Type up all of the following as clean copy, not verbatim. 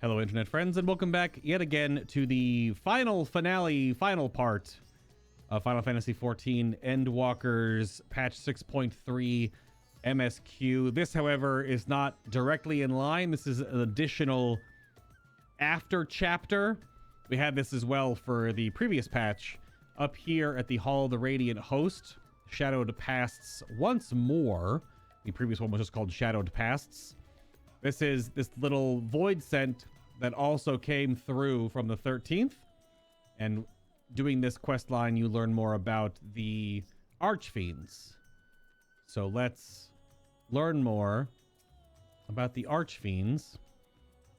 Hello, internet friends, and welcome back yet again to the final part of Final Fantasy XIV Endwalker's patch 6.3 MSQ. This, however, is not directly in line. This is an additional after chapter. We had this as well for the previous patch up here at the Hall of the Radiant Host. Shadowed Pasts once more. The previous one was just called Shadowed Pasts. This is this little void scent that also came through from the 13th. And doing this quest line, you learn more about the Archfiends. So let's learn more about the Archfiends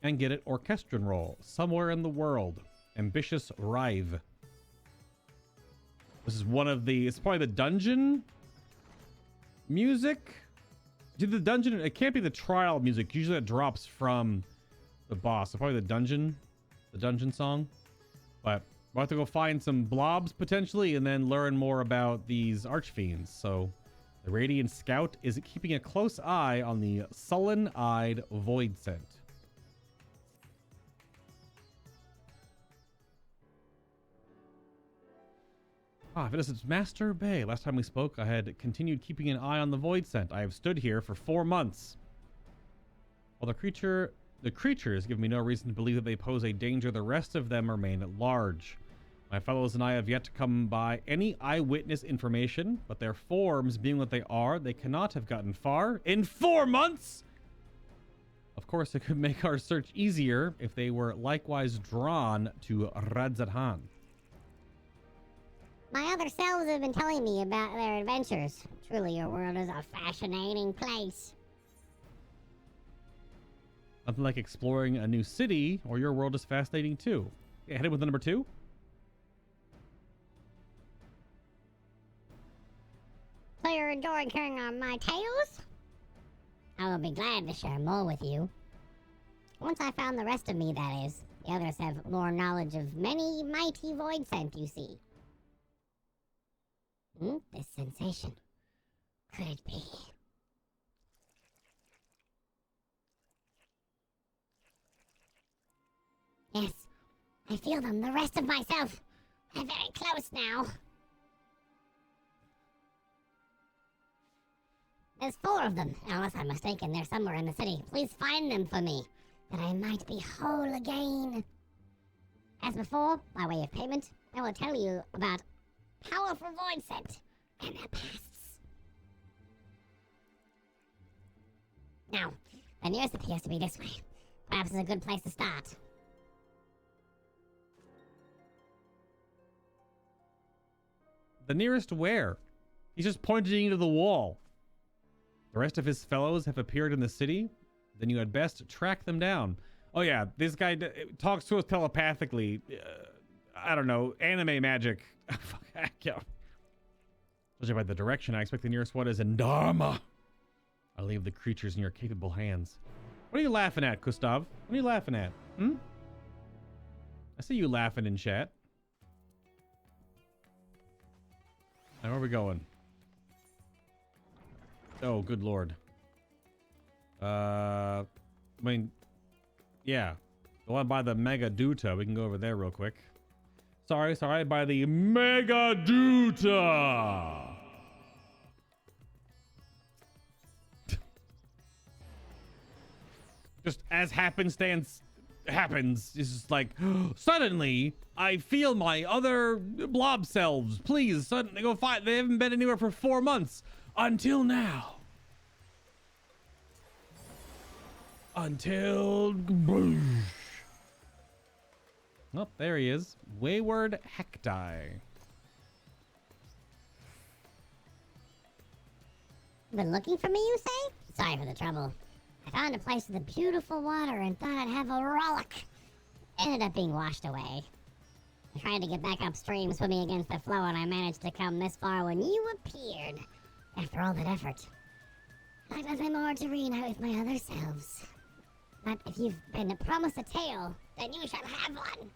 and get it orchestron roll. Somewhere in the world. Ambitious Rive. This is one of the... It's probably the dungeon music. Did the dungeon... It can't be the trial music. Usually that drops from the boss. So probably the dungeon song. But we'll have to go find some blobs potentially and then learn more about these Archfiends. So the Radiant Scout is keeping a close eye on the sullen-eyed void scent. Ah, Vincent's Master Bay. Last time we spoke, I had continued keeping an eye on the void scent. I have stood here for 4 months. While the creatures give me no reason to believe that they pose a danger, the rest of them remain at large. My fellows and I have yet to come by any eyewitness information, but their forms being what they are, they cannot have gotten far in 4 months! Of course, it could make our search easier if they were likewise drawn to Radzadhan. My other selves have been telling me about their adventures. Truly, your world is a fascinating place. Nothing like exploring a new city, or your world is fascinating too. Yeah, headed with the number 2. So you're enjoying hearing my tales? I will be glad to share more with you. Once I found the rest of me, that is. The others have more knowledge of many mighty void scent, you see. This sensation. Could it be? Yes, I feel them. The rest of myself. I'm very close now. There's 4 of them. Unless I'm mistaken, they're somewhere in the city. Please find them for me, that I might be whole again. As before, by way of payment, I will tell you about powerful void scent and their pasts. Now, the nearest appears to be this way. Perhaps it's a good place to start. The nearest where? He's just pointing to the wall. The rest of his fellows have appeared in the city. Then you had best track them down. Oh yeah, this guy talks to us telepathically. I don't know, anime magic. Judging by the direction, I expect the nearest one is in Dharma. I'll leave the creatures in your capable hands. What are you laughing at, Gustav? What are you laughing at? I see you laughing in chat. Now, where are we going? Oh, good lord. I mean, yeah. The one by the Mega Duta. We can go over there real quick. Sorry, by the Mega Duta. Just as happenstance happens, it's just like, suddenly, I feel my other blob selves. Please, suddenly go find. They haven't been anywhere for 4 months. Until now. Until... Oh, there he is. Wayward Hecti. Been looking for me, you say? Sorry for the trouble. I found a place with a beautiful water and thought I'd have a rollick. Ended up being washed away. I tried to get back upstream, swimming against the flow, and I managed to come this far when you appeared. After all that effort, I'd nothing more to reunite with my other selves. But if you've been promised a tale, then you shall have one.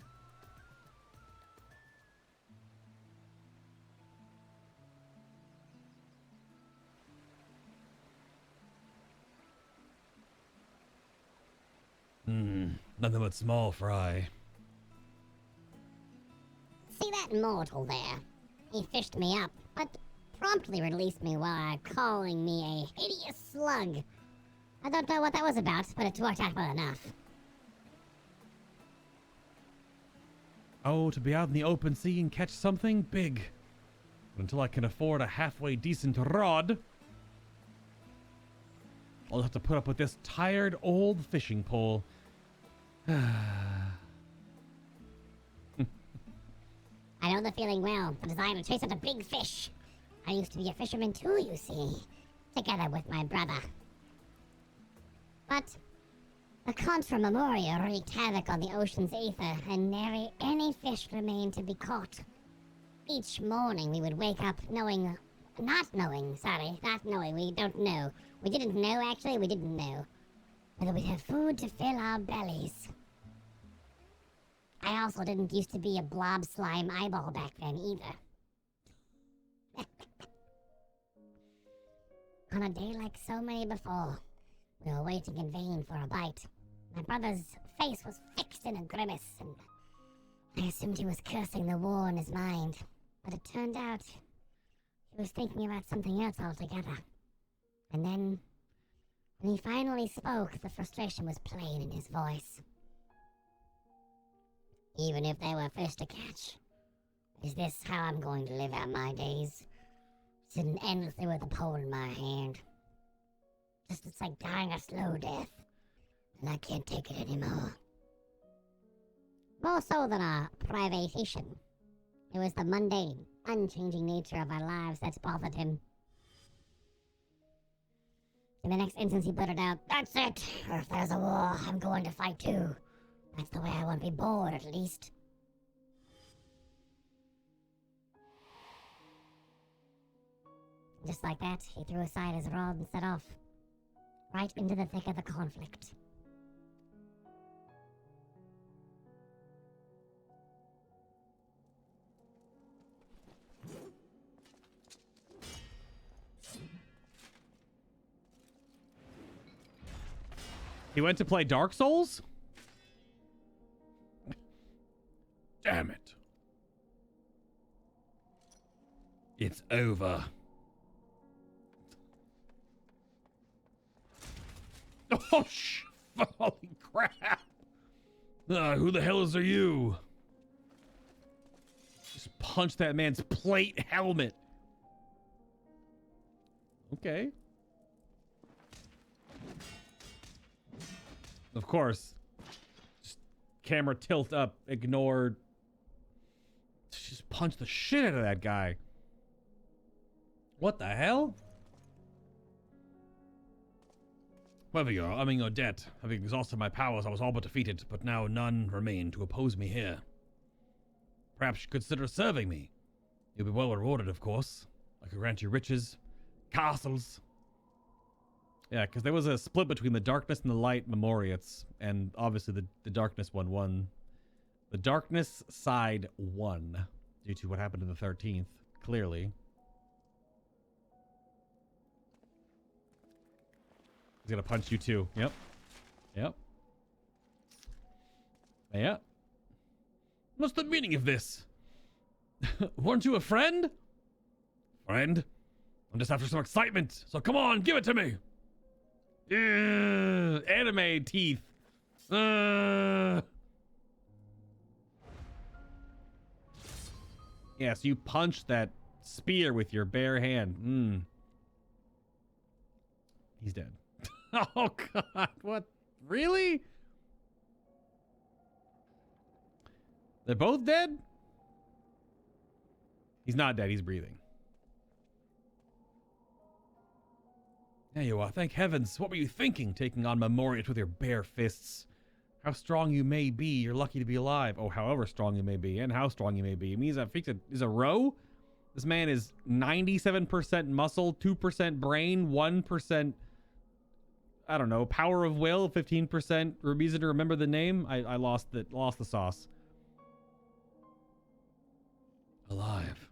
Nothing but small fry. See that mortal there? He fished me up, but promptly released me while calling me a hideous slug. I don't know what that was about, but it worked out well enough. Oh, to be out in the open sea and catch something big. But until I can afford a halfway decent rod, I'll have to put up with this tired old fishing pole. I know the feeling well, the desire to chase after big fish. I used to be a fisherman too, you see, together with my brother. But the Contra Memoria wreaked havoc on the ocean's ether, and nary any fish remained to be caught. Each morning we would wake up not knowing, we don't know. We didn't know, actually, we didn't know whether we'd have food to fill our bellies. I also didn't used to be a blob slime eyeball back then either. On a day like so many before, we were waiting in vain for a bite. My brother's face was fixed in a grimace, and I assumed he was cursing the war in his mind. But it turned out he was thinking about something else altogether. And then, when he finally spoke, the frustration was plain in his voice. Even if there were fish to catch, is this how I'm going to live out my days? Sitting endlessly with a pole in my hand. It's like dying a slow death, and I can't take it anymore. More so than a privation. It was the mundane, unchanging nature of our lives that bothered him. In the next instance, he blurted out, "That's it! Or if there's a war, I'm going to fight too. That's the way I won't be bored, at least." Just like that, he threw aside his rod and set off, right into the thick of the conflict. He went to play Dark Souls? Damn it. It's over. Oh, holy crap. Who the hell are you? Just punch that man's plate helmet. Okay. Of course. Just camera tilt up, ignore. Just punch the shit out of that guy. What the hell? Whether you're umming your debt, having exhausted my powers, I was all but defeated, but now none remain to oppose me here. Perhaps you consider serving me. You'll be well rewarded, of course. I could grant you riches, castles. Yeah, because there was a split between the darkness and the light memoriates, and obviously the darkness one won. The darkness side won, due to what happened in the 13th, clearly. He's gonna punch you too. Yep. Yep. Yeah. What's the meaning of this? Weren't you a friend? Friend? I'm just after some excitement, so come on, give it to me! Anime teeth. Yes, you punch that spear with your bare hand. He's dead. Oh god, what? Really? They're both dead? He's not dead, he's breathing. There you are, thank heavens. What were you thinking, taking on Memoriat with your bare fists? How strong you may be, you're lucky to be alive. Oh, however strong you may be, and how strong you may be. It means that Fix is a row? This man is 97% muscle, 2% brain, 1%, I don't know, power of will, 15% reason to remember the name. I lost the sauce. Alive.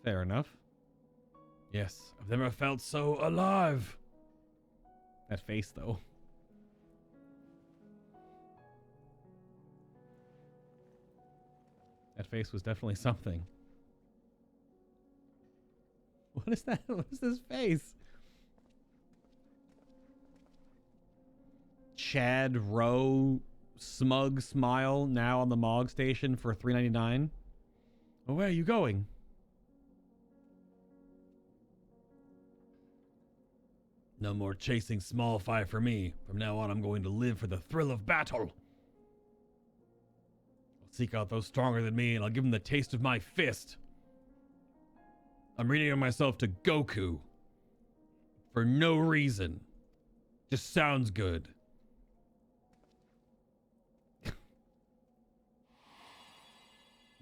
Fair enough. Yes, I've never felt so alive. That face, though. That face was definitely something. What is that? What is this face? Chad Rowe smug smile now on the Mog station for $3.99. Oh, where are you going? No more chasing small fry for me. From now on, I'm going to live for the thrill of battle. I'll seek out those stronger than me, and I'll give them the taste of my fist. I'm reading myself to Goku. For no reason. Just sounds good.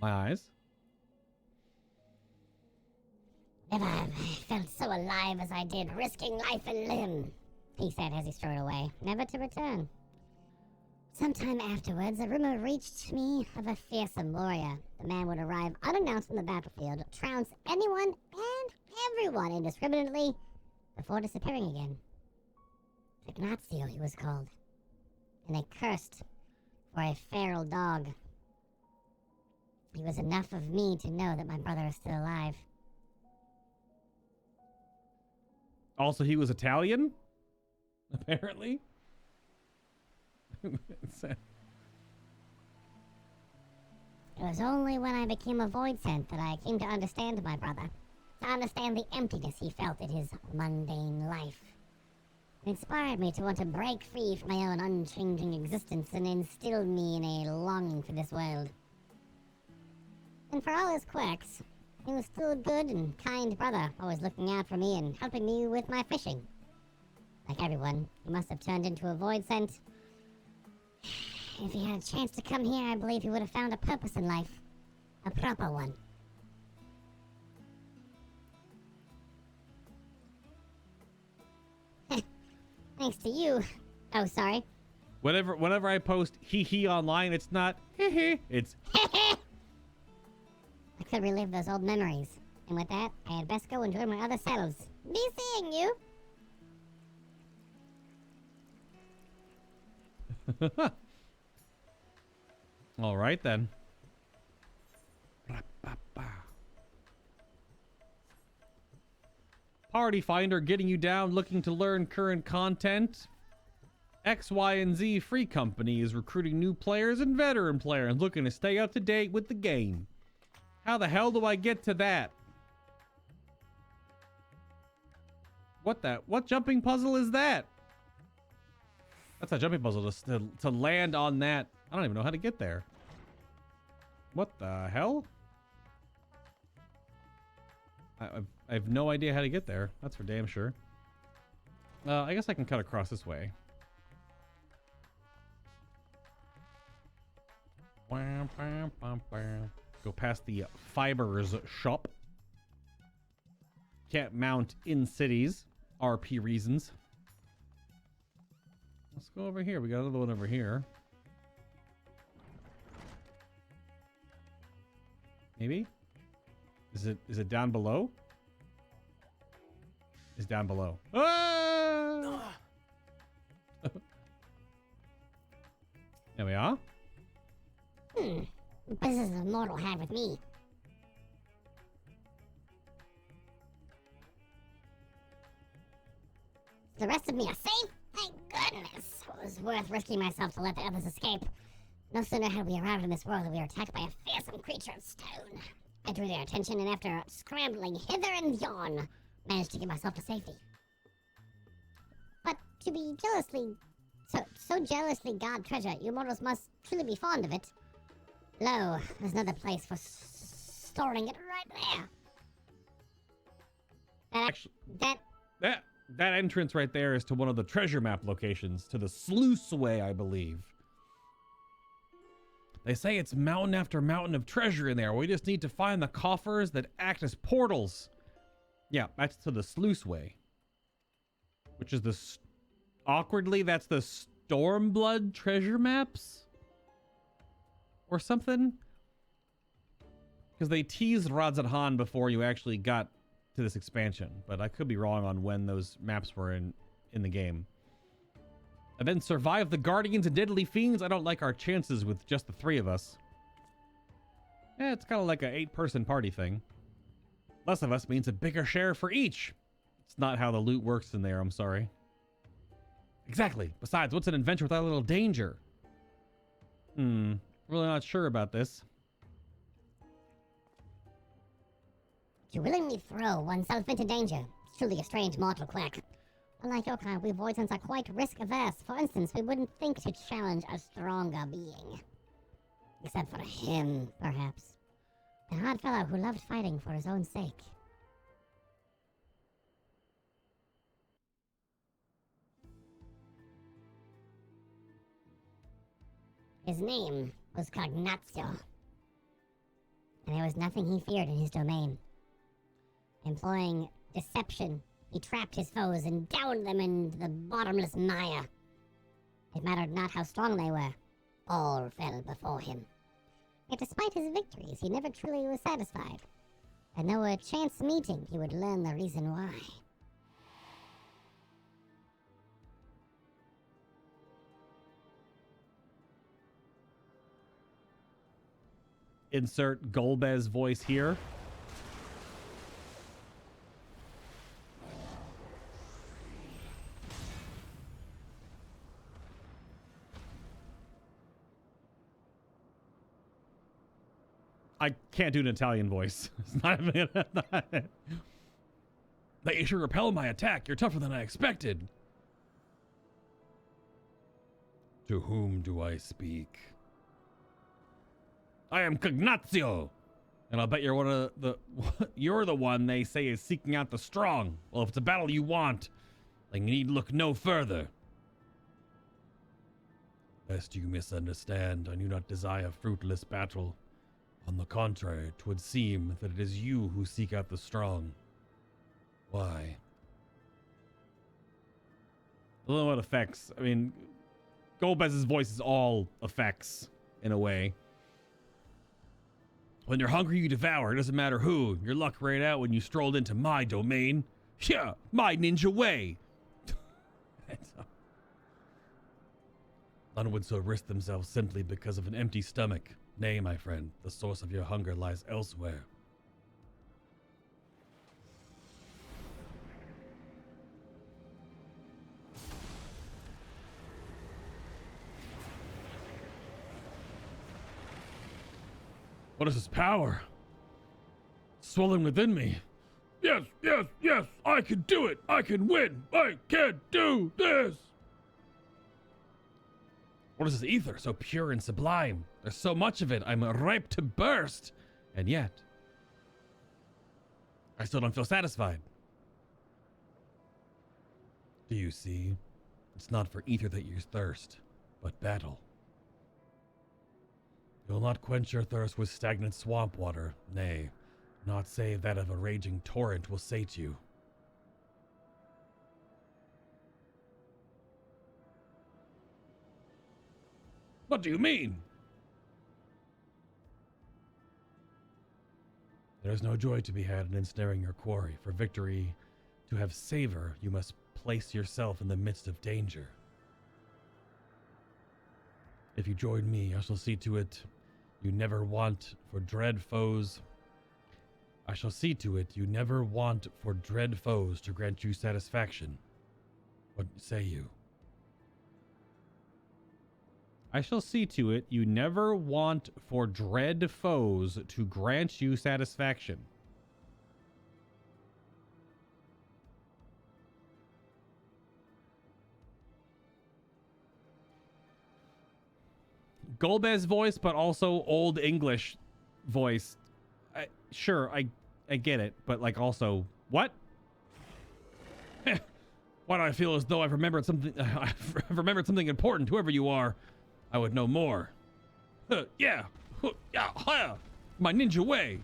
My eyes. Never felt so alive as I did, risking life and limb, he said as he strode away, never to return. Sometime afterwards, a rumor reached me of a fearsome warrior. The man would arrive unannounced on the battlefield, trounce anyone and everyone indiscriminately, before disappearing again. Ignacio, he was called, and they cursed for a feral dog. He was enough of me to know that my brother is still alive. Also, he was Italian, apparently. It was only when I became a void scent that I came to understand my brother, to understand the emptiness he felt in his mundane life. It inspired me to want to break free from my own unchanging existence and instilled me in a longing for this world. And for all his quirks, he was still a good and kind brother, always looking out for me and helping me with my fishing. Like everyone, he must have turned into a void scent. If he had a chance to come here, I believe he would have found a purpose in life. A proper one. Thanks to you. Oh, sorry. Whenever I post hee online, it's not hee, it's I could relive those old memories. And with that, I had best go enjoy my other selves. Be seeing you! all right then. Party Finder getting you down, looking to learn current content. X, Y, and Z Free Company is recruiting new players and veteran players looking to stay up to date with the game. How the hell do I get to that? What jumping puzzle is that? That's a jumping puzzle to land on that. I don't even know how to get there. What the hell? I have no idea how to get there. That's for damn sure. I guess I can cut across this way. Go past the fibers shop. Can't mount in cities. RP reasons. Let's go over here. We got another one over here. Maybe? Is it down below? It's down below. Ah! There we are. Business of mortal had with me. The rest of me are safe? Thank goodness. It was worth risking myself to let the others escape. No sooner had we arrived in this world than we were attacked by a fearsome creature of stone. I drew their attention and after scrambling hither and yon, managed to get myself to safety. But to be so jealously guard treasure, you mortals must truly be fond of it. Lo, there's another place for storing it right there. That entrance right there is to one of the treasure map locations, to the Sluiceway, I believe. They say it's mountain after mountain of treasure in there. We just need to find the coffers that act as portals. Yeah, that's to the Sluiceway. Which is the... awkwardly, that's the Stormblood treasure maps? Or something? Because they teased Radz-at-Han before you actually got to this expansion. But I could be wrong on when those maps were in the game. And then survive the Guardians and Deadly Fiends. I don't like our chances with just the three of us. Yeah, it's kind of like a 8-person party thing. Less of us means a bigger share for each. It's not how the loot works in there, I'm sorry. Exactly. Besides, what's an adventure without a little danger? Really not sure about this. To willingly throw oneself into danger. It's truly a strange mortal quirk. Unlike your kind, we voidsons are quite risk-averse. For instance, we wouldn't think to challenge a stronger being. Except for him, perhaps. A hard fellow who loved fighting for his own sake. His name was Cognatio. And there was nothing he feared in his domain. Employing deception, he trapped his foes and downed them into the bottomless mire. It mattered not how strong they were. All fell before him. Yet despite his victories, he never truly was satisfied. And though a chance meeting, he would learn the reason why. Insert Golbez voice here. I can't do an Italian voice. It's not even that you should repel my attack. You're tougher than I expected. To whom do I speak? I am Cognatio, and I'll bet you're one of the you're the one they say is seeking out the strong. Well, if it's a battle you want, then you need look no further. Lest you misunderstand, I do not desire fruitless battle. On the contrary, 'twould seem that it is you who seek out the strong. Why? I don't know what effects. I mean, Golbez's voice is all effects, in a way. When you're hungry, you devour. It doesn't matter who. Your luck ran out when you strolled into my domain. Yeah, my ninja way. None would so risk themselves simply because of an empty stomach. Nay, my friend, the source of your hunger lies elsewhere. What is this power? Swelling within me. Yes, yes, yes, I can do it. I can win. I can do this. What is this ether, so pure and sublime? There's so much of it, I'm ripe to burst. And yet, I still don't feel satisfied. Do you see? It's not for ether that you thirst, but battle. You'll not quench your thirst with stagnant swamp water. Nay, not save that of a raging torrent will sate you. What do you mean? There is no joy to be had in ensnaring your quarry. For victory to have savor, you must place yourself in the midst of danger. If you join me, I shall see to it you never want for dread foes. I shall see to it you never want for dread foes to grant you satisfaction. What say you? I shall see to it you never want for dread foes to grant you satisfaction. Golbez voice, but also Old English voice. Sure, I get it, but like also, what? Why do I feel as though I've remembered something? I've remembered something important. Whoever you are, I would know more. Yeah, my ninja way.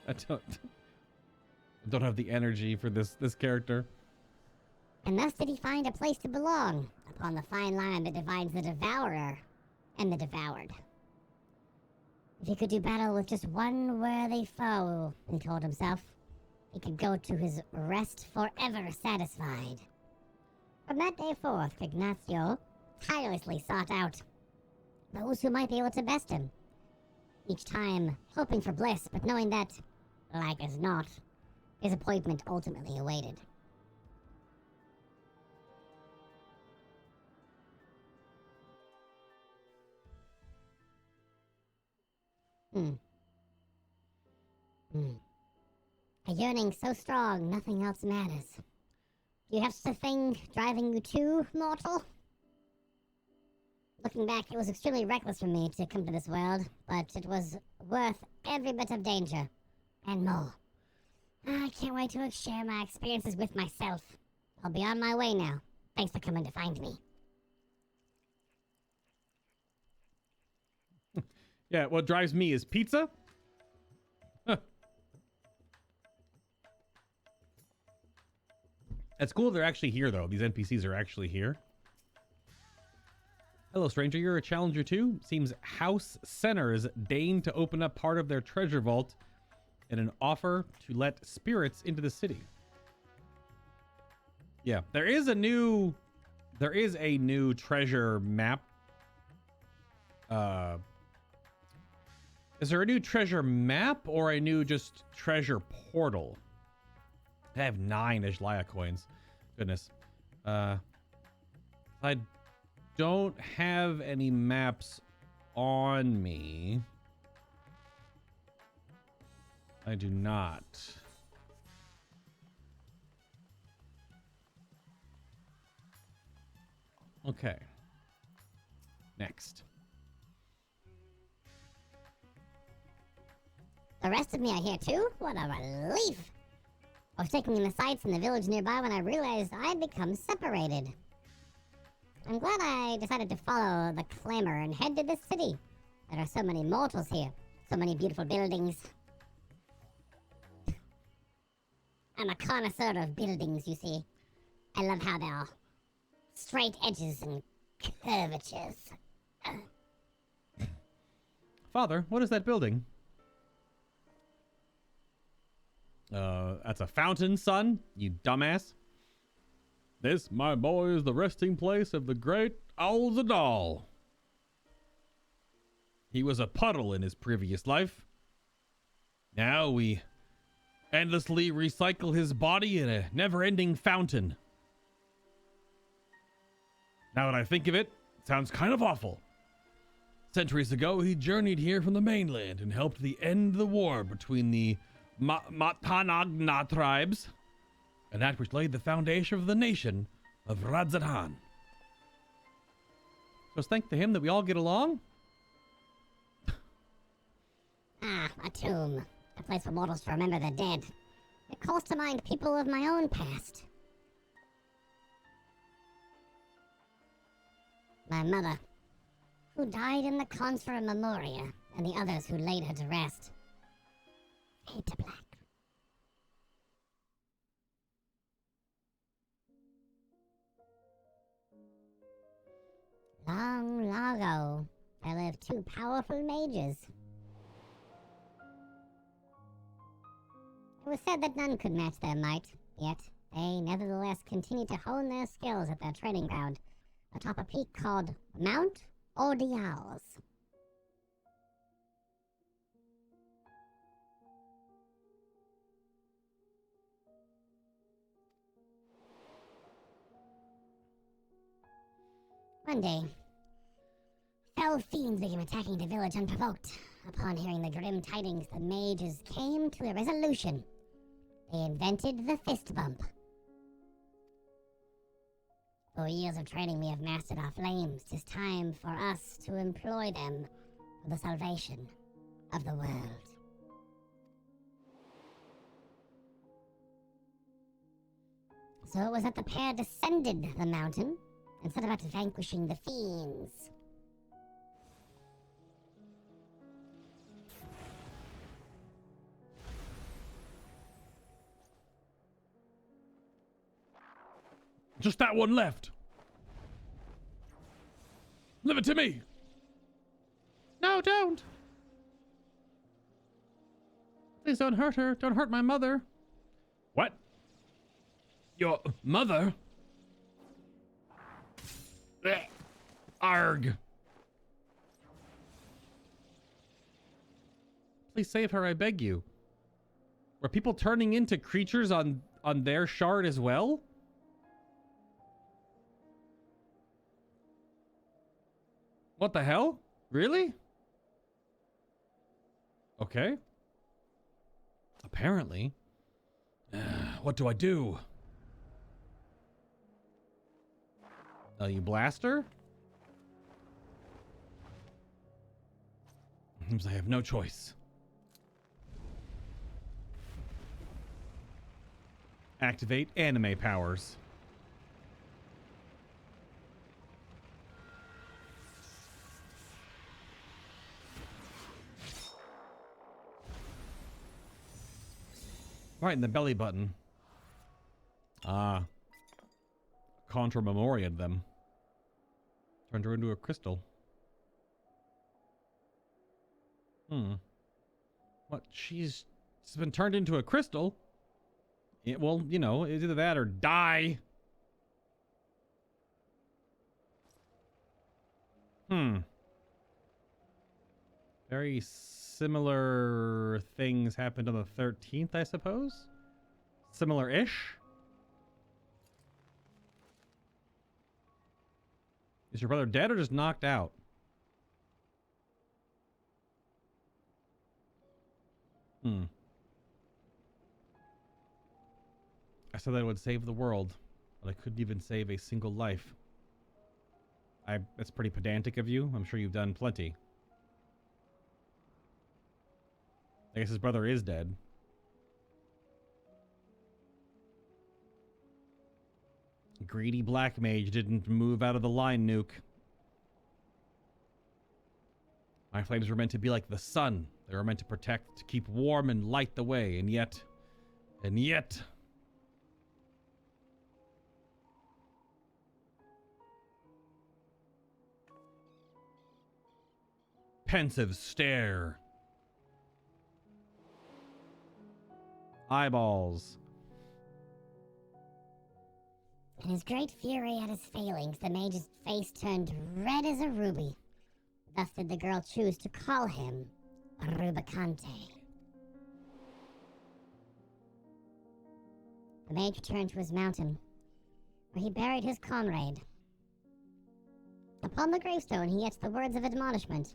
I don't have the energy for this character. And thus did he find a place to belong, upon the fine line that divides the devourer and the devoured. If he could do battle with just one worthy foe, he told himself, he could go to his rest forever satisfied. From that day forth, Cognatio tirelessly sought out those who might be able to best him. Each time hoping for bliss, but knowing that, like as not, disappointment ultimately awaited. A yearning so strong, nothing else matters. Do you have such a thing driving you too, mortal? Looking back, it was extremely reckless for me to come to this world, but it was worth every bit of danger, and more. I can't wait to share my experiences with myself. I'll be on my way now. Thanks for coming to find me. Yeah, what drives me is pizza? Huh. It's cool they're actually here, though. These NPCs are actually here. Hello, stranger. You're a challenger, too? Seems House Centers deigned to open up part of their treasure vault in an offer to let spirits into the city. Yeah, there is a new treasure map. Is there a new treasure map or a new just treasure portal? I have 9 Ajlaya coins. Goodness. I don't have any maps on me. I do not. Okay. Next. The rest of me are here too? What a relief! I was taking in the sights in the village nearby when I realized I'd become separated. I'm glad I decided to follow the clamor and head to this city. There are so many mortals here, so many beautiful buildings. I'm a connoisseur of buildings, you see. I love how they're straight edges and curvatures. Father, what is that building? That's a fountain, son, you dumbass. This, my boy, is the resting place of the great Alzadal. He was a puddle in his previous life. Now we endlessly recycle his body in a never-ending fountain. Now that I think of it, it sounds kind of awful. Centuries ago, he journeyed here from the mainland and helped end the war between the Matanagna tribes, and that which laid the foundation of the nation of Radzadhan. So it's thanks to him that we all get along? A tomb. A place for mortals to remember the dead. It calls to mind people of my own past. My mother, who died in the Contra Memoria, and the others who laid her to rest. Fade to black. Long, long ago, there lived 2 powerful mages. It was said that none could match their might, yet they nevertheless continued to hone their skills at their training ground atop a peak called Mount Ordials. One day, fell fiends began attacking the village unprovoked. Upon hearing the grim tidings, the mages came to a resolution. They invented the fist bump. For years of training, we have mastered our flames. 'Tis time for us to employ them for the salvation of the world. So it was that the pair descended the mountain and set about vanquishing the fiends. Just that one left. Leave it to me. No, don't. Please don't hurt her. Don't hurt my mother. What? Your mother? Arg. Please save her, I beg you. Were people turning into creatures on their shard as well? What the hell? Really? Okay. Apparently. What do I do? You blaster? Seems I have no choice. Activate anime powers. Right in the belly button. Ah. Contra Memoria'd them. Turned her into a crystal. What? She's been turned into a crystal? Yeah, well, you know, it's either that or die. Very similar things happened on the 13th, I suppose? Similar-ish? Is your brother dead or just knocked out? I said that it would save the world, but I couldn't even save a single life. That's pretty pedantic of you. I'm sure you've done plenty. I guess his brother is dead. Greedy black mage didn't move out of the line, Nuke. My flames were meant to be like the sun. They were meant to protect, to keep warm and light the way, and yet... Pensive stare. Eyeballs. In his great fury at his failings, the mage's face turned red as a ruby. Thus did the girl choose to call him Rubicante. The mage returned to his mountain, where he buried his comrade. Upon the gravestone, he gets the words of admonishment.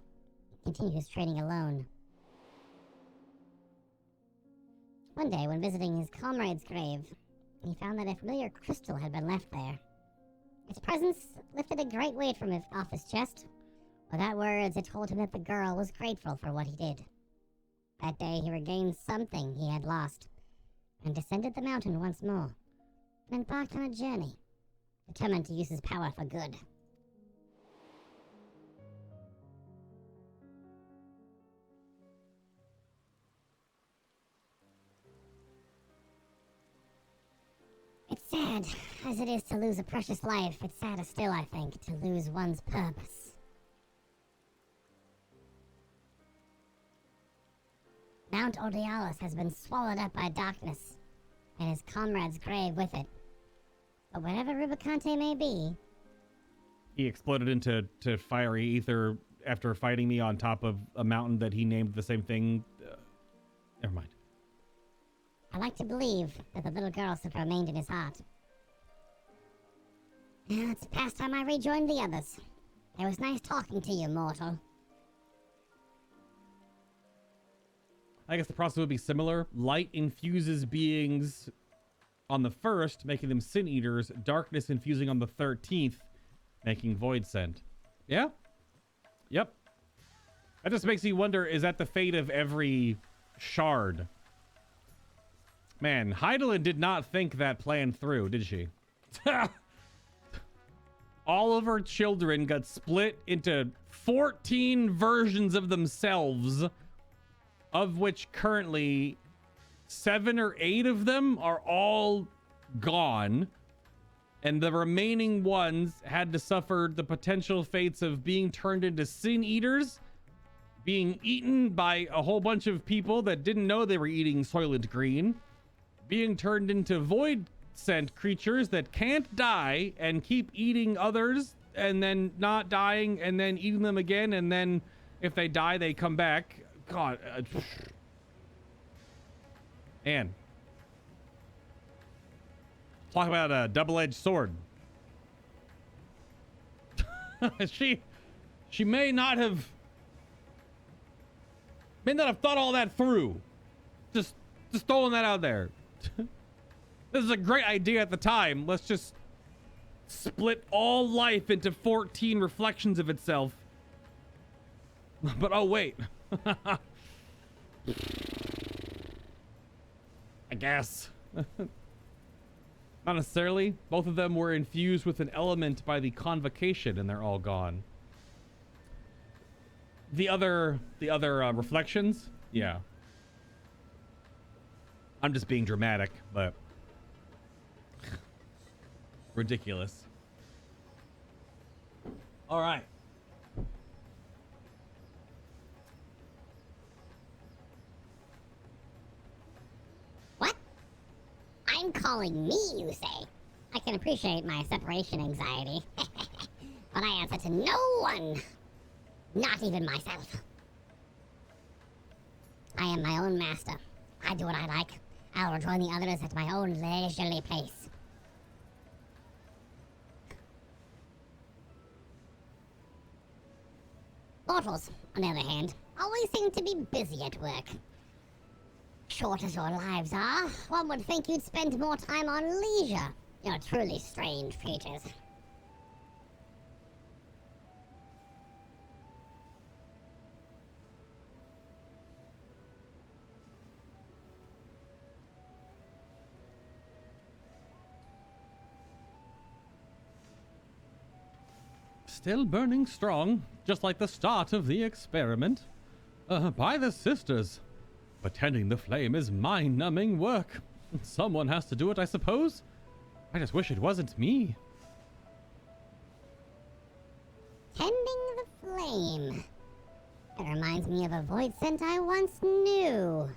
He continued his training alone. One day, when visiting his comrade's grave, he found that a familiar crystal had been left there. Its presence lifted a great weight from off his chest. Without words, it told him that the girl was grateful for what he did. That day, he regained something he had lost, and descended the mountain once more, and embarked on a journey, determined to use his power for good. It's sad, as it is to lose a precious life. It's sadder still, I think, to lose one's purpose. Mount Ordialis has been swallowed up by darkness, and his comrade's grave with it. But wherever Rubicante may be... He exploded into fiery ether after fighting me on top of a mountain that he named the same thing. Never mind. I like to believe that the little girl still remained in his heart. Now it's past time I rejoined the others. It was nice talking to you, mortal. I guess the process would be similar. Light infuses beings on the 1st, making them sin eaters. Darkness infusing on the 13th, making void sent. Yeah? Yep. That just makes you wonder, is that the fate of every shard? Man, Heidelin did not think that plan through, did she? All of her children got split into 14 versions of themselves, of which currently 7 or 8 of them are all gone. And the remaining ones had to suffer the potential fates of being turned into sin eaters, being eaten by a whole bunch of people that didn't know they were eating Soylent Green, being turned into void sent creatures that can't die and keep eating others and then not dying and then eating them again, and then if they die they come back God. Anne. Talk about a double-edged sword. She may not have thought all that through. Just throwing that out there. This is a great idea at the time. Let's just split all life into 14 reflections of itself. But oh wait. I guess. Not necessarily. Both of them were infused with an element by the convocation, and they're all gone. The other reflections, yeah. I'm just being dramatic, but ridiculous. All right. What? I'm calling me, you say? I can appreciate my separation anxiety. But I answer to no one. Not even myself. I am my own master. I do what I like. I will join the others at my own leisurely pace. Mortals, on the other hand, always seem to be busy at work. Short as your lives are, one would think you'd spend more time on leisure. You're truly strange creatures. Still burning strong, just like the start of the experiment. By the sisters. But tending the flame is mind-numbing work. Someone has to do it, I suppose. I just wish it wasn't me. Tending the flame. It reminds me of a void scent I once knew.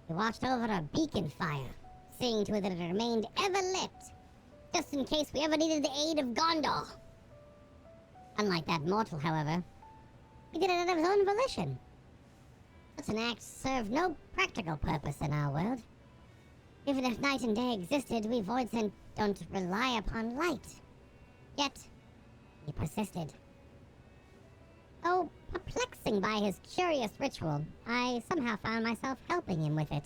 We watched over a beacon fire, seeing to it that it remained ever lit, just in case we ever needed the aid of Gondor. Unlike that mortal, however, he did it of his own volition. Such an act served no practical purpose in our world. Even if night and day existed, we voidsent don't rely upon light. Yet, he persisted. Though perplexing by his curious ritual, I somehow found myself helping him with it.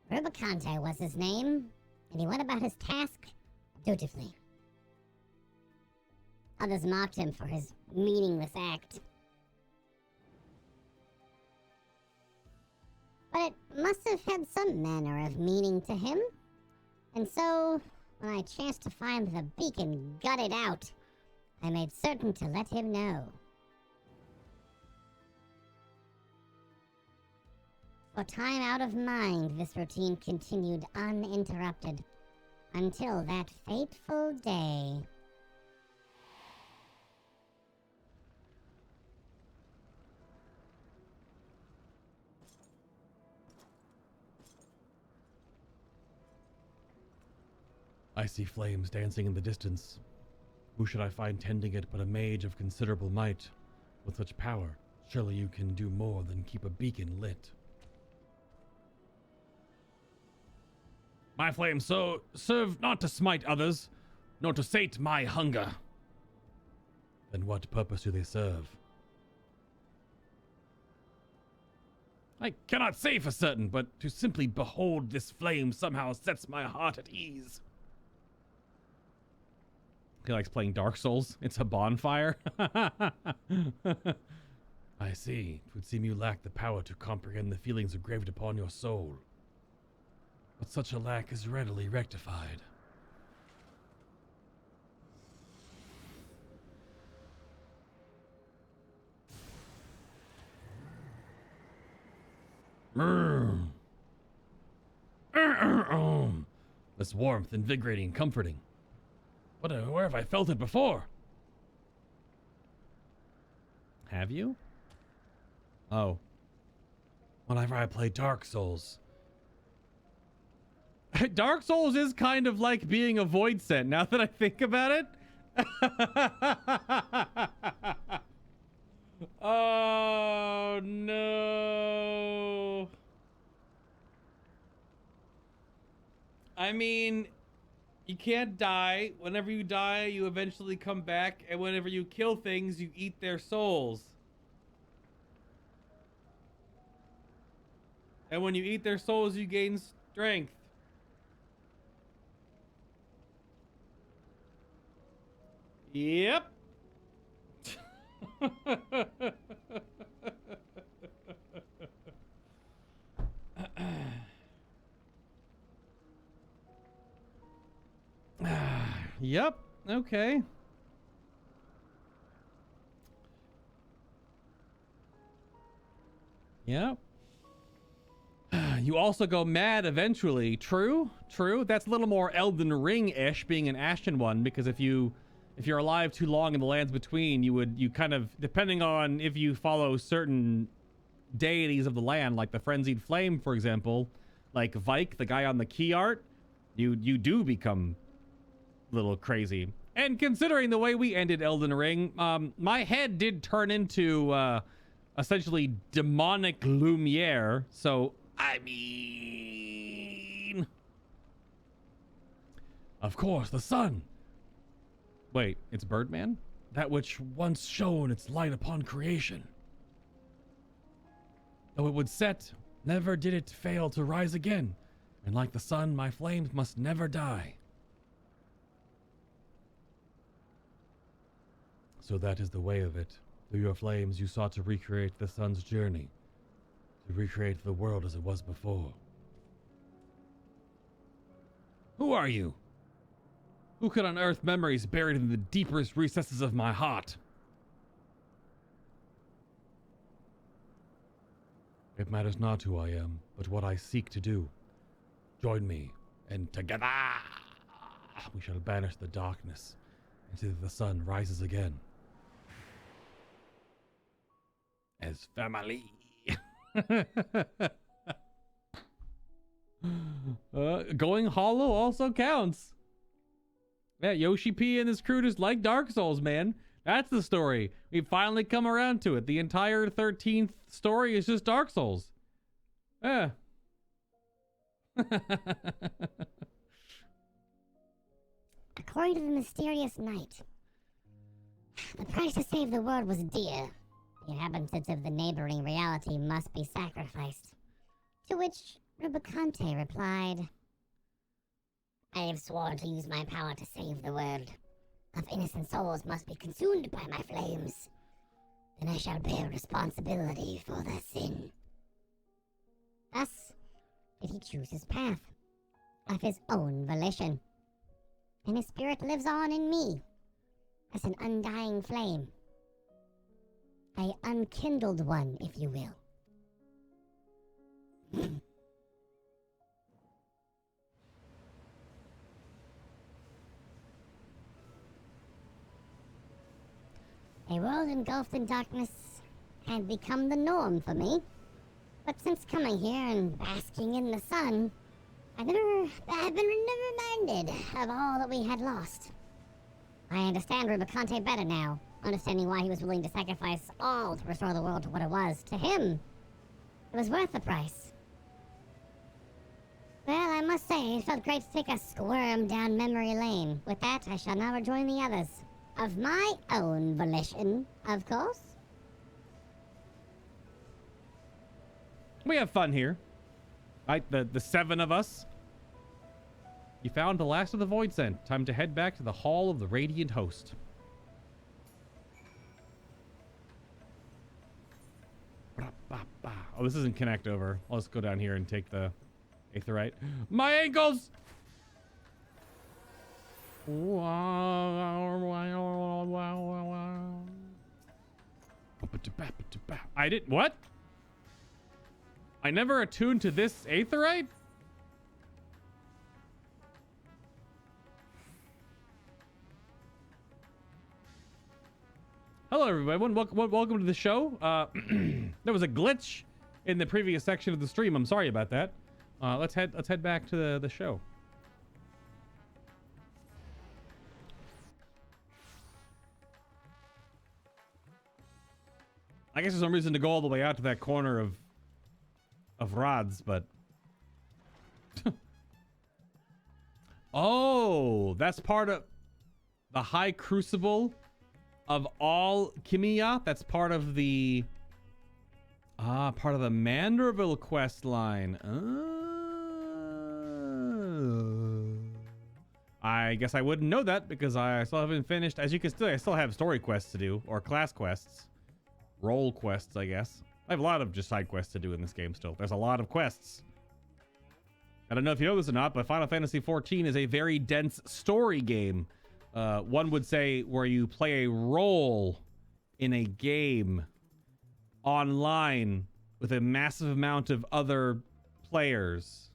Rubicante was his name, and he went about his task dutifully. Others mocked him for his meaningless act. But it must have had some manner of meaning to him. And so, when I chanced to find the beacon gutted out, I made certain to let him know. For time out of mind, this routine continued uninterrupted until that fateful day. I see flames dancing in the distance. Who should I find tending it but a mage of considerable might? With such power, surely you can do more than keep a beacon lit. My flames so serve not to smite others, nor to sate my hunger. Then what purpose do they serve? I cannot say for certain, but to simply behold this flame somehow sets my heart at ease. He likes playing Dark Souls. It's a bonfire. I see. It would seem you lack the power to comprehend the feelings engraved upon your soul. But such a lack is readily rectified. This warmth, invigorating, comforting. Where have I felt it before? Have you? Oh. Whenever I play Dark Souls. Dark Souls is kind of like being a void scent, now that I think about it. Oh, no. I mean, you can't die. Whenever you die, you eventually come back. And whenever you kill things, you eat their souls. And when you eat their souls, you gain strength. Yep. Yep. Okay. Yep. You also go mad eventually. True. True. That's a little more Elden Ring-ish, being an Ashen one, because if you're alive too long in the lands between, you kind of, depending on if you follow certain deities of the land, like the Frenzied Flame, for example, like Vike, the guy on the key art, you do become a little crazy. And considering the way we ended Elden Ring, my head did turn into essentially demonic Lumiere. So, I mean, of course, the sun. Wait, it's Birdman? That which once shone its light upon creation. Though it would set, never did it fail to rise again. And like the sun, my flames must never die. So that is the way of it. Through your flames, you sought to recreate the sun's journey. To recreate the world as it was before. Who are you? Who could unearth memories buried in the deepest recesses of my heart? It matters not who I am, but what I seek to do. Join me, and together we shall banish the darkness until the sun rises again. As family. Going hollow also counts. Yeah, Yoshi P and his crew just like Dark Souls, man. That's the story. We've finally come around to it. The entire 13th story is just Dark Souls. Yeah. According to the mysterious knight, the price to save the world was dear. The inhabitants of the neighboring reality must be sacrificed. To which Rubicante replied, I have sworn to use my power to save the world. If innocent souls must be consumed by my flames, then I shall bear responsibility for their sin. Thus did he choose his path, of his own volition. And his spirit lives on in me, as an undying flame. A unkindled one, if you will. A world engulfed in darkness had become the norm for me. But since coming here and basking in the sun, I've been reminded of all that we had lost. I understand Rubicante better now, understanding why he was willing to sacrifice all to restore the world to what it was. To him, it was worth the price. Well, I must say, it felt great to take a squirm down memory lane. With that, I shall now rejoin the others. Of my own volition, of course. We have fun here. Right, the 7 of us. You found the last of the Void Scent. Time to head back to the Hall of the Radiant Host. Oh, this isn't connect over. Let's go down here and take the Aetherite. My ankles! I didn't... What? I never attuned to this Aetherite? Hello, everyone. Welcome to the show. There was a glitch in the previous section of the stream. I'm sorry about that. Let's head back to the show. I guess there's no reason to go all the way out to that corner of rods, but oh, that's part of the High Crucible of all Kimiya. That's part of the Manderville quest line. I guess I wouldn't know that because I still haven't finished. As you can see, I still have story quests to do, or class quests. Role quests, I guess. I have a lot of just side quests to do in this game still. There's a lot of quests. I don't know if you know this or not, but Final Fantasy XIV is a very dense story game. One would say where you play a role in a game online with a massive amount of other players.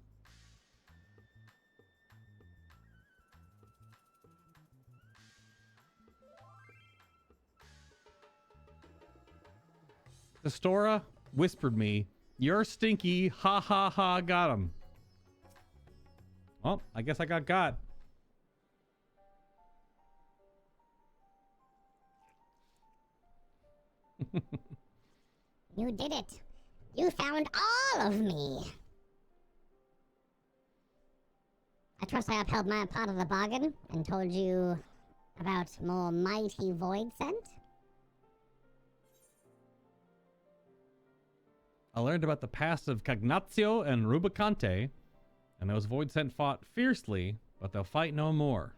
The Stora whispered me, "You're stinky, ha ha ha, got him." Well, I guess I got. You did it. You found all of me. I trust I upheld my part of the bargain and told you about more mighty void scent. I learned about the past of Cagnazio and Rubicante, and those void scent fought fiercely, but they'll fight no more.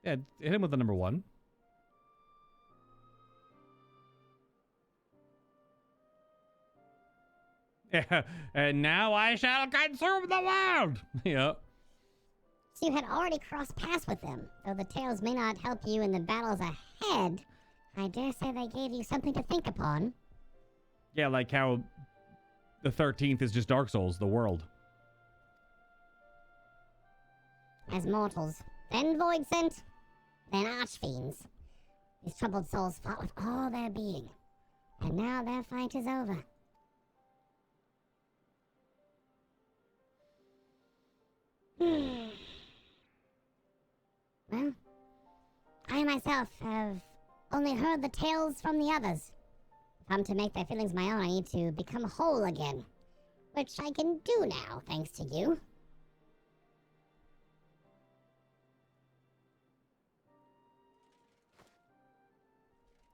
Yeah, hit him with the number 1. Yeah, and now I shall consume the world. Yeah. So you had already crossed paths with them. Though the tales may not help you in the battles ahead, I dare say they gave you something to think upon. Yeah, like how the 13th is just Dark Souls, the world. As mortals, then void scent, then archfiends. These troubled souls fought with all their being, and now their fight is over. Well, I myself have only heard the tales from the others. If I'm to make their feelings my own, I need to become whole again, which I can do now, thanks to you.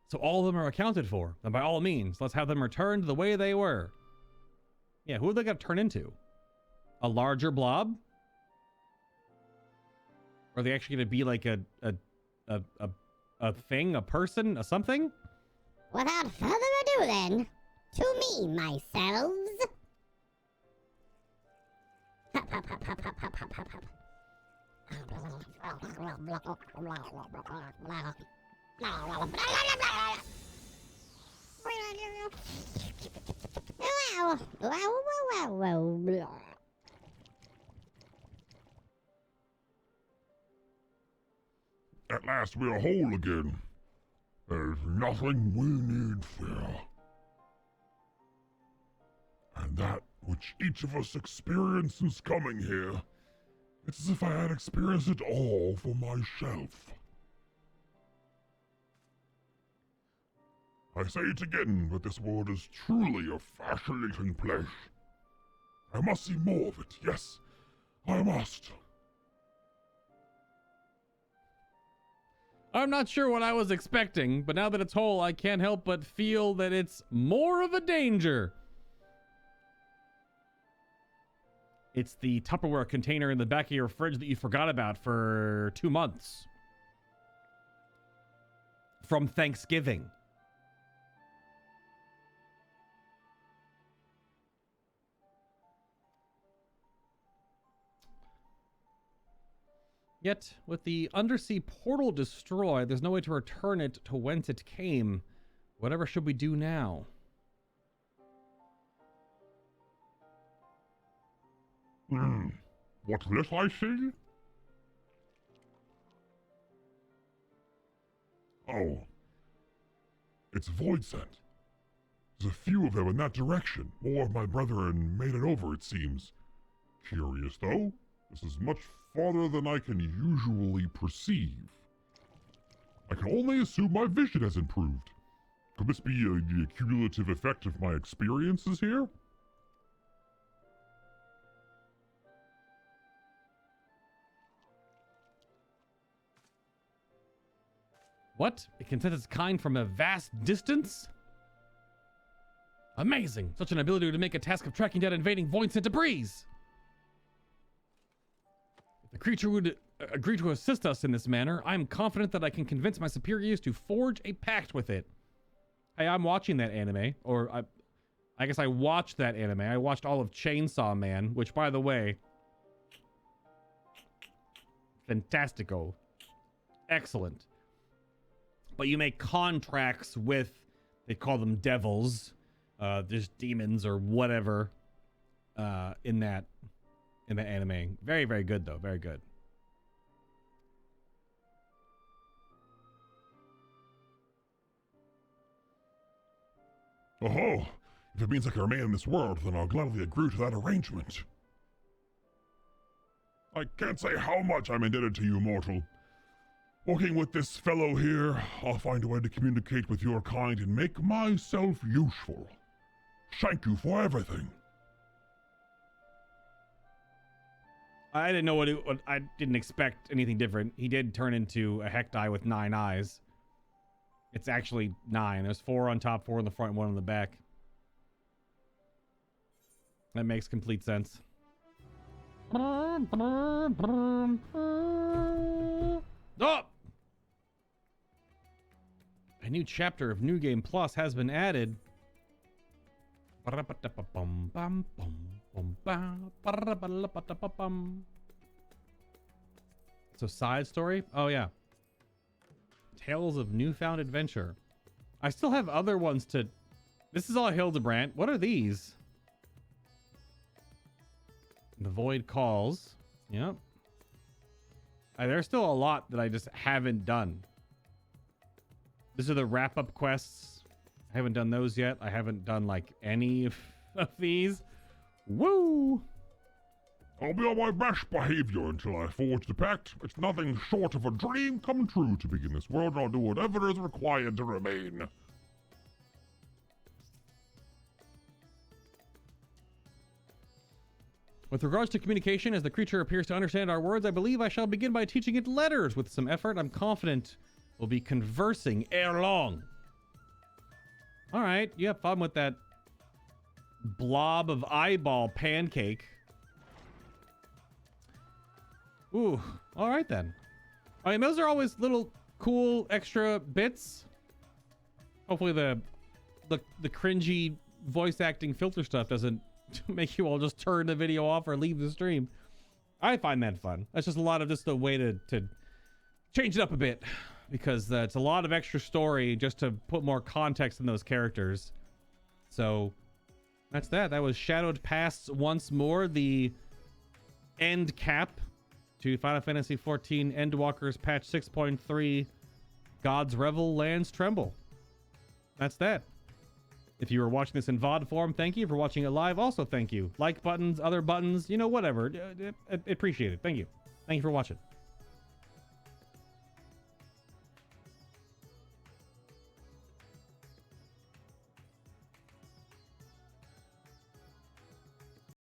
So all of them are accounted for. Then by all means, let's have them returned the way they were. Yeah, who are they going to turn into? A larger blob? Or are they actually going to be like a thing, a person, a something? Without further ado then, to me, myselves. Hop, hop, hop, hop, hop, hop, hop, hop, hop. At last we are whole again. There's nothing we need fear. And that which each of us experienced since coming here, it's as if I had experienced it all for myself. I say it again, but this world is truly a fascinating place. I must see more of it, yes, I must. I'm not sure what I was expecting, but now that it's whole, I can't help but feel that it's more of a danger. It's the Tupperware container in the back of your fridge that you forgot about for 2 months. From Thanksgiving. Yet, with the undersea portal destroyed, there's no way to return it to whence it came. Whatever should we do now? What's this I see? Oh, It's void sent. There's a few of them in that direction. More of my brethren made it over, it seems. Curious, though. This is much farther than I can usually perceive. I can only assume my vision has improved. Could this be the cumulative effect of my experiences here? What? It can sense its kind from a vast distance? Amazing! Such an ability to make a task of tracking down invading void sent debris! If the creature would agree to assist us in this manner, I am confident that I can convince my superiors to forge a pact with it. Hey, I'm watching that anime, or I guess I watched that anime. I watched all of Chainsaw Man, which, by the way, fantastico. Excellent. But you make contracts with, they call them devils, just demons or whatever, in that anime. Very, very good though. Very good. Oh, if it means I can remain in this world, then I'll gladly agree to that arrangement. I can't say how much I'm indebted to you, mortal. Working with this fellow here, I'll find a way to communicate with your kind and make myself useful. Thank you for everything. I didn't know what I didn't expect anything different. He did turn into a Hektai with 9 eyes. It's actually 9. There's 4 on top, 4 in the front, and 1 on the back. That makes complete sense. Oh! A new chapter of New Game Plus has been added. So side story? Oh yeah. Tales of Newfound Adventure. I still have other ones to... This is all Hildebrandt. What are these? The Void Calls. Yep. There's still a lot that I just haven't done. These are the wrap-up quests. I haven't done those yet. I haven't done, like, any of these. Woo! I'll be on my best behavior until I forge the pact. It's nothing short of a dream come true to be in this world, and I'll do whatever is required to remain. With regards to communication, as the creature appears to understand our words, I believe I shall begin by teaching it letters. With some effort, I'm confident we'll be conversing ere long. All right, you have fun with that blob of eyeball pancake. Ooh, all right then. I mean, those are always little cool extra bits. Hopefully the cringy voice acting filter stuff doesn't make you all just turn the video off or leave the stream. I find that fun. That's just a lot of just a way to change it up a bit, because it's a lot of extra story just to put more context in those characters. So that's that. That was Shadowed Pasts once more, the end cap to Final Fantasy XIV Endwalker's patch 6.3, God's Revel lands Tremble. That's that. If you were watching this in VOD form, thank you. For watching it live, also thank you. Like buttons, other buttons, you know, whatever. Appreciate it. Thank you. Thank you for watching.